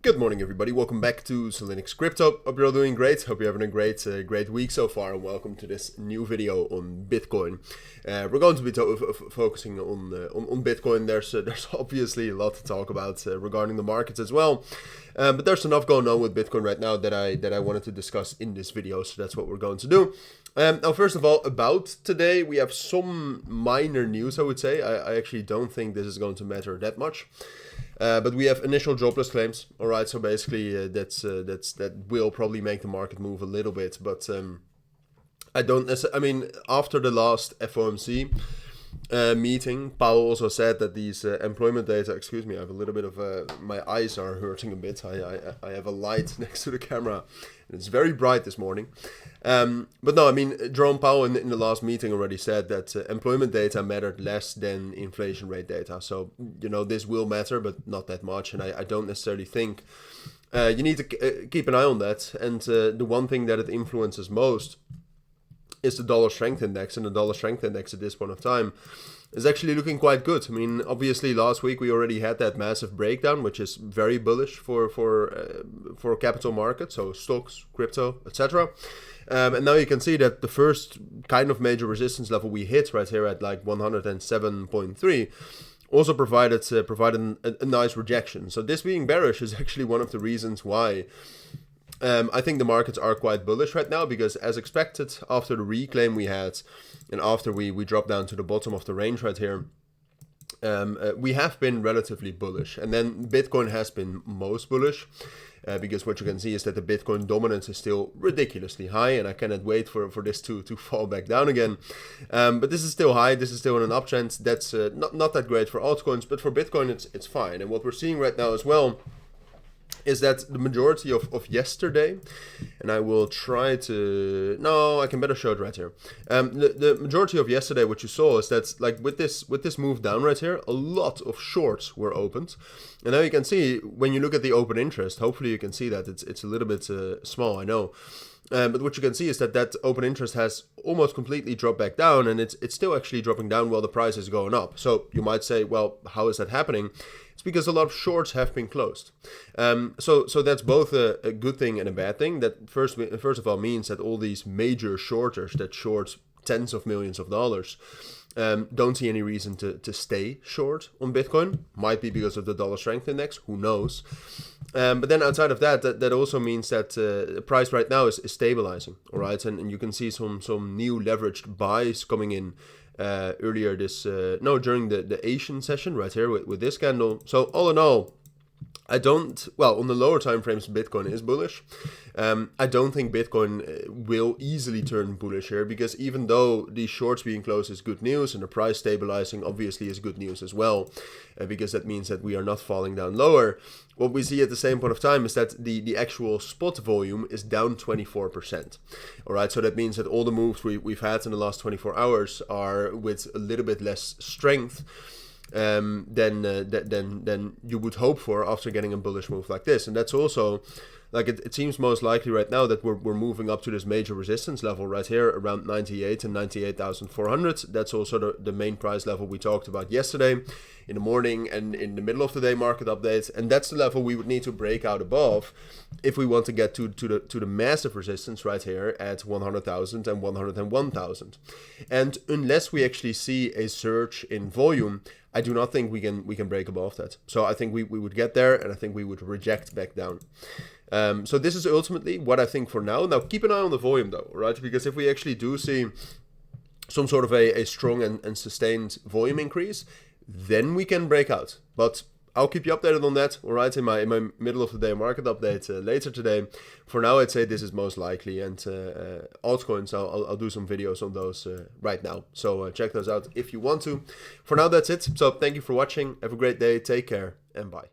Good morning, everybody. Welcome back to Cilinix Crypto. Hope you're all doing great. Hope you're having a great week so far, and welcome to this new video on Bitcoin. We're going to be focusing on Bitcoin. There's obviously a lot to talk about regarding the markets as well, but there's enough going on with Bitcoin right now that I wanted to discuss in this video. So that's what we're going to do. Now, first of all, about today, we have some minor news. I would say I actually don't think this is going to matter that much. But we have initial jobless claims. All right, so basically that will probably make the market move a little bit. But I mean, after the last FOMC meeting, Powell also said that these employment data. Excuse me, I have a little bit of my eyes are hurting a bit. I have a light next to the camera, and it's very bright this morning. But no, I mean, Jerome Powell in the last meeting already said that employment data mattered less than inflation rate data. So, you know, this will matter, but not that much. And I don't necessarily think you need to keep an eye on that. And the one thing that it influences most is the dollar strength index. And the dollar strength index at this point of time is actually looking quite good. I mean, obviously last week we already had that massive breakdown, which is very bullish for capital markets, so stocks, crypto, etc. And now you can see that the first kind of major resistance level we hit right here at like 107.3 also provided a nice rejection. So this being bearish is actually one of the reasons why I think the markets are quite bullish right now, because as expected, after the reclaim we had and after we dropped down to the bottom of the range right here, we have been relatively bullish. And then Bitcoin has been most bullish. Because what you can see is that the Bitcoin dominance is still ridiculously high, and I cannot wait for this to fall back down again. But this is still high. This is still in an uptrend. That's not that great for altcoins, but for Bitcoin it's fine. And what we're seeing right now as well is that the majority of yesterday, and I will try to, no, I can better show it right here. The majority of yesterday, what you saw is that, like, with this move down right here, a lot of shorts were opened. And now you can see, when you look at the open interest, hopefully you can see that it's a little bit small, I know. But what you can see is that open interest has almost completely dropped back down, and it's still actually dropping down while the price is going up. So you might say, well, how is that happening? It's because a lot of shorts have been closed. So that's both a good thing and a bad thing. That first of all means that all these major shorters that short tens of millions of dollars don't see any reason to stay short on Bitcoin. Might be because of the dollar strength index, who knows. But then outside of that also means that the price right now is stabilizing, all right? And you can see some new leveraged buys coming in earlier during the Asian session right here with this candle. So all in all, on the lower time frames, Bitcoin is bullish. I don't think Bitcoin will easily turn bullish here, because even though these shorts being closed is good news, and the price stabilizing obviously is good news as well, because that means that we are not falling down lower. What we see at the same point of time is that the actual spot volume is down 24%. All right, so that means that all the moves we've had in the last 24 hours are with a little bit less strength than you would hope for after getting a bullish move like this. And that's also, like, it seems most likely right now that we're moving up to this major resistance level right here around 98 and 98,400. That's also the main price level we talked about yesterday in the morning and in the middle of the day market update. And that's the level we would need to break out above if we want to get to the massive resistance right here at 100,000 and 101,000. And unless we actually see a surge in volume, I do not think we can break above that. So I think we would get there, and I think we would reject back down. So this is ultimately what I think for now. Now keep an eye on the volume though, right? Because if we actually do see some sort of a strong and sustained volume increase, then we can break out. But I'll keep you updated on that, all right, in my middle of the day market update later today. For now, I'd say this is most likely, and altcoins, I'll do some videos on those right now. So check those out if you want to. For now, that's it. So thank you for watching. Have a great day. Take care, and bye.